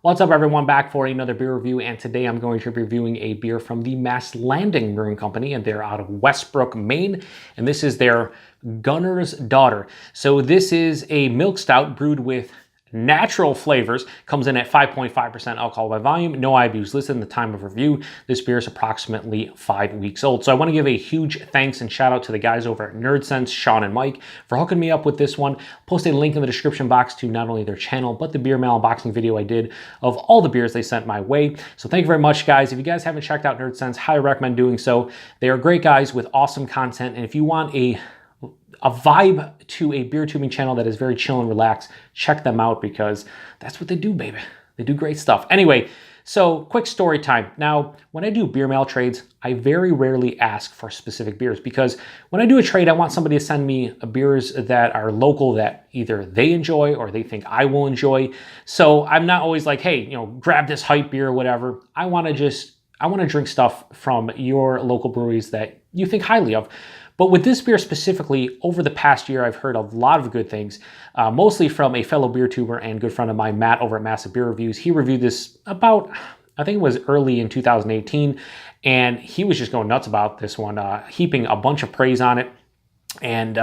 What's up, everyone? Back for another beer review, and today I'm going to be reviewing a beer from the Mast Brewing Company, and they're out of Westbrook, Maine, and this is their Gunner's Daughter. So this is a milk stout brewed with natural flavors, comes in at 5.5% alcohol by volume, no IBUs listed in the time of review. This beer is approximately 5 weeks old. So I want to give a huge thanks and shout out to the guys over at Nerdsense, Shaun and Mike, for hooking me up with this one. Post a link in the description box to not only their channel, but the beer mail unboxing video I did of all the beers they sent my way. So thank you very much, guys. If you guys haven't checked out Nerdsense, highly recommend doing so. They are great guys with awesome content, and if you want a vibe to a beer tubing channel that is very chill and relaxed, check them out because that's what they do, baby. They do great stuff. Anyway, so quick story time. Now, when I do beer mail trades, I very rarely ask for specific beers because when I do a trade, I want somebody to send me beers that are local that either they enjoy or they think I will enjoy. So I'm not always like, hey, grab this hype beer or whatever. I want to drink stuff from your local breweries that you think highly of. But with this beer specifically, over the past year, I've heard a lot of good things, mostly from a fellow beer tuber and good friend of mine, Matt, over at Massive Beer Reviews. He reviewed this about, I think it was early in 2018, and he was just going nuts about this one, heaping a bunch of praise on it. And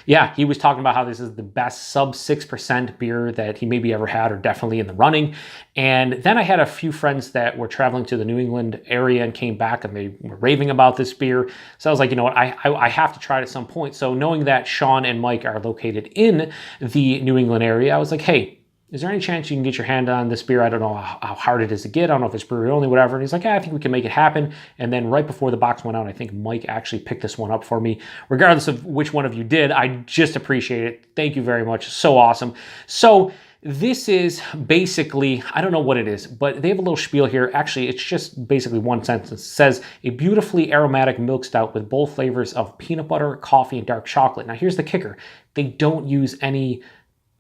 yeah, he was talking about how this is the best sub 6% beer that he maybe ever had, or definitely in the running. And then I had a few friends that were traveling to the New England area and came back and they were raving about this beer. So I was like, you know what, I have to try it at some point. So knowing that Shaun and Mike are located in the New England area, I was like, hey, is there any chance you can get your hand on this beer? I don't know how hard it is to get. I don't know if it's brewery only, whatever. And he's like, yeah, I think we can make it happen. And then right before the box went out, I think Mike actually picked this one up for me. Regardless of which one of you did, I just appreciate it. Thank you very much. So awesome. So this is basically, I don't know what it is, but they have a little spiel here. Actually, it's just basically one sentence. It says, a beautifully aromatic milk stout with bold flavors of peanut butter, coffee, and dark chocolate. Now here's the kicker. They don't use any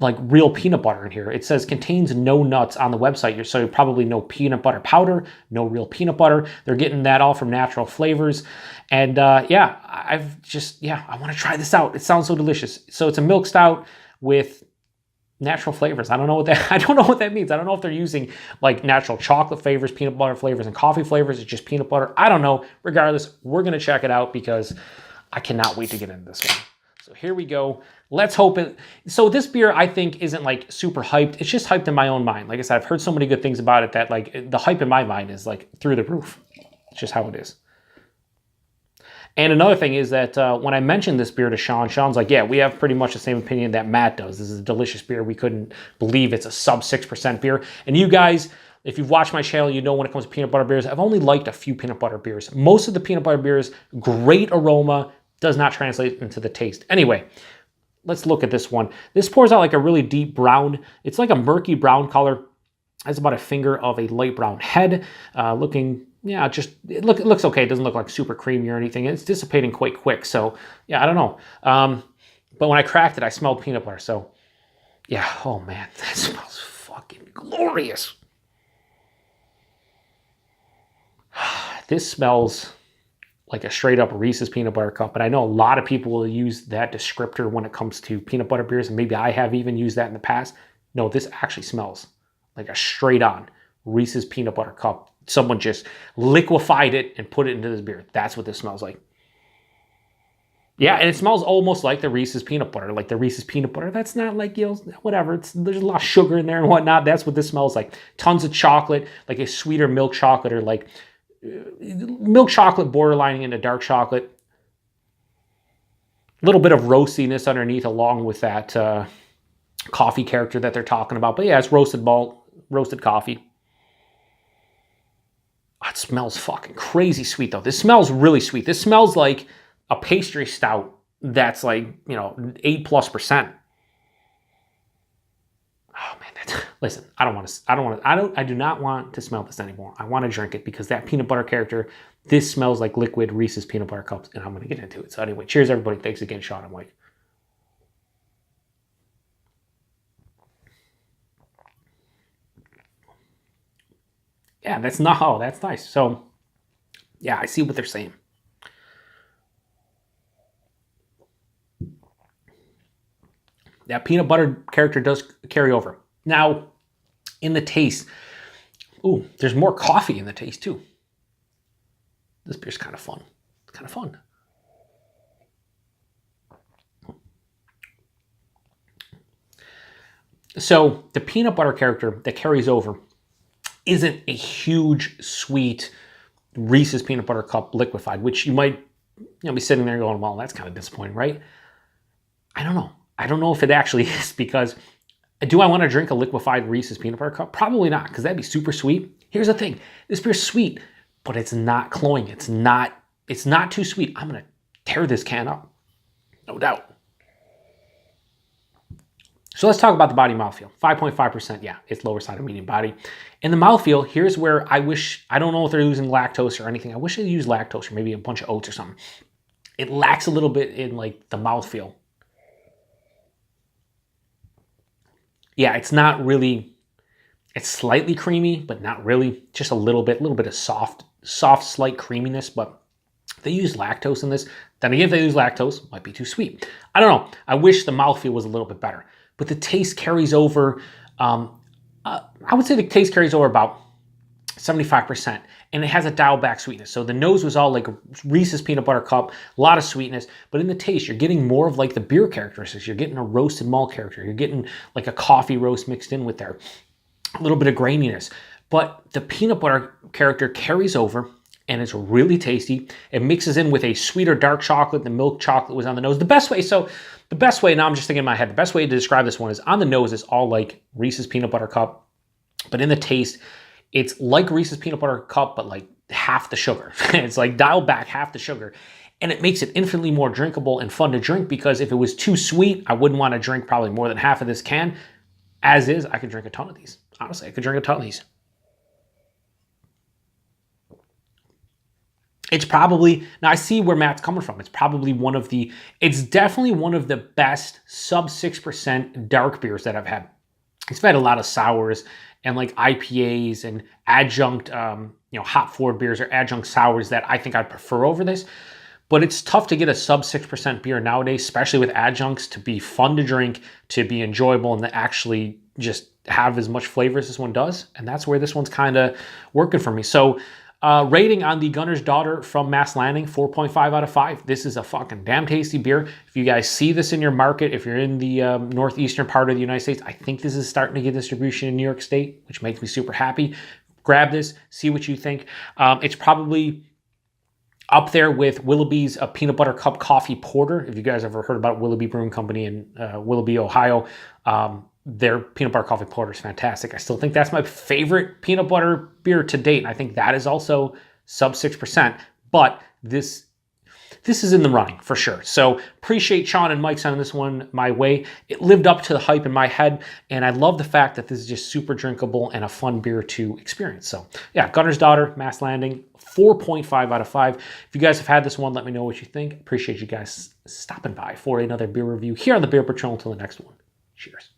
like real peanut butter in here. It says contains no nuts on the website. So probably no peanut butter powder, no real peanut butter. They're getting that all from natural flavors. And yeah, I want to try this out. It sounds so delicious. So it's a milk stout with natural flavors. I don't know what that means. I don't know if they're using like natural chocolate flavors, peanut butter flavors, and coffee flavors. It's just peanut butter. I don't know. Regardless, we're going to check it out because I cannot wait to get into this one. So here we go. Let's hope it. So this beer, I think, isn't like super hyped. It's just hyped in my own mind. Like I said, I've heard so many good things about it that like the hype in my mind is like through the roof. It's just how it is. And another thing is that when I mentioned this beer to Shaun, Shaun's like, yeah, we have pretty much the same opinion that Matt does. This is a delicious beer. We couldn't believe it's a sub 6% beer. And you guys, if you've watched my channel, you know when it comes to peanut butter beers, I've only liked a few peanut butter beers. Most of the peanut butter beers, great aroma, does not translate into the taste. Anyway, let's look at this one. This pours out like a really deep brown. It's like a murky brown color. It's about a finger of a light brown head. Looking, yeah, it looks okay. It doesn't look like super creamy or anything. It's dissipating quite quick. So yeah, I don't know. But when I cracked it, I smelled peanut butter. So yeah, oh man, that smells fucking glorious. This smells like a straight up Reese's peanut butter cup. And I know a lot of people will use that descriptor when it comes to peanut butter beers. And maybe I have even used that in the past. No, this actually smells like a straight on Reese's peanut butter cup. Someone just liquefied it and put it into this beer. That's what this smells like. Yeah, and it smells almost like the Reese's peanut butter, like the Reese's peanut butter. That's not like, whatever. There's a lot of sugar in there and whatnot. That's what this smells like. Tons of chocolate, like a sweeter milk chocolate or like milk chocolate borderlining into dark chocolate. A little bit of roastiness underneath along with that coffee character that they're talking about. But yeah, it's roasted malt, roasted coffee. Oh, it smells fucking crazy sweet though. This smells really sweet. This smells like a pastry stout that's like, 8+%. Oh man, listen, I do not want to smell this anymore. I want to drink it because that peanut butter character, this smells like liquid Reese's peanut butter cups, and I'm going to get into it. So anyway, cheers everybody. Thanks again, Shaun and Mike. Yeah, that's nice. So yeah, I see what they're saying. That peanut butter character does carry over. Now, in the taste, Ooh, there's more coffee in the taste too. This beer's kind of fun. It's kind of fun. So the peanut butter character that carries over isn't a huge, sweet Reese's Peanut Butter Cup liquefied, which you might be sitting there going, well, that's kind of disappointing, right? I don't know. I don't know if it actually is, because do I want to drink a liquefied Reese's Peanut Butter Cup? Probably not, because that'd be super sweet. Here's the thing. This beer's sweet, but it's not cloying. It's not too sweet. I'm going to tear this can up. No doubt. So let's talk about the body mouthfeel. 5.5%, yeah, it's lower side of medium body. And the mouthfeel, here's where I don't know if they're using lactose or anything. I wish they'd use lactose or maybe a bunch of oats or something. It lacks a little bit in like the mouthfeel. Yeah, it's not really, it's slightly creamy, but not really. Just a little bit of soft, slight creaminess, but they use lactose in this. Then again, if they use lactose, it might be too sweet. I don't know. I wish the mouthfeel was a little bit better. But the taste carries over, I would say the taste carries over about 75%, and it has a dialed back sweetness. So the nose was all like Reese's Peanut Butter Cup, a lot of sweetness, but in the taste, you're getting more of like the beer characteristics. You're getting a roasted malt character. You're getting like a coffee roast mixed in with there, a little bit of graininess. But the peanut butter character carries over, and it's really tasty. It mixes in with a sweeter dark chocolate. The milk chocolate was on the nose. The best way, now I'm just thinking in my head, the best way to describe this one is on the nose, it's all like Reese's Peanut Butter Cup, but in the taste, it's like Reese's Peanut Butter Cup, but like half the sugar. It's like dialed back half the sugar, and it makes it infinitely more drinkable and fun to drink, because if it was too sweet, I wouldn't want to drink probably more than half of this can. As is, I could drink a ton of these. Honestly, I could drink a ton of these. It's probably, now I see where Matt's coming from. It's definitely one of the best sub 6% dark beers that I've had. I've had a lot of sours and like IPAs and adjunct, hop forward beers or adjunct sours that I think I'd prefer over this. But it's tough to get a sub 6% beer nowadays, especially with adjuncts, to be fun to drink, to be enjoyable, and to actually just have as much flavor as this one does. And that's where this one's kind of working for me. So rating on the Gunner's Daughter from Mast Landing, 4.5 out of 5. This is a fucking damn tasty beer. If you guys see this in your market, if you're in the northeastern part of the United States, I think this is starting to get distribution in New York State, which makes me super happy. Grab this, see what you think. It's probably up there with Willoughby's Peanut Butter Cup Coffee Porter. If you guys ever heard about Willoughby Brewing Company in Willoughby, Ohio, their peanut butter coffee porter is fantastic. I still think that's my favorite peanut butter beer to date. And I think that is also sub 6%, but this is in the running for sure. So appreciate Shaun and Mike sending this one my way. It lived up to the hype in my head, and I love the fact that this is just super drinkable and a fun beer to experience. So yeah, Gunner's Daughter, Mast Landing, 4.5 out of 5. If you guys have had this one, let me know what you think. Appreciate you guys stopping by for another beer review here on the Beer Patrol. Until the next one, cheers.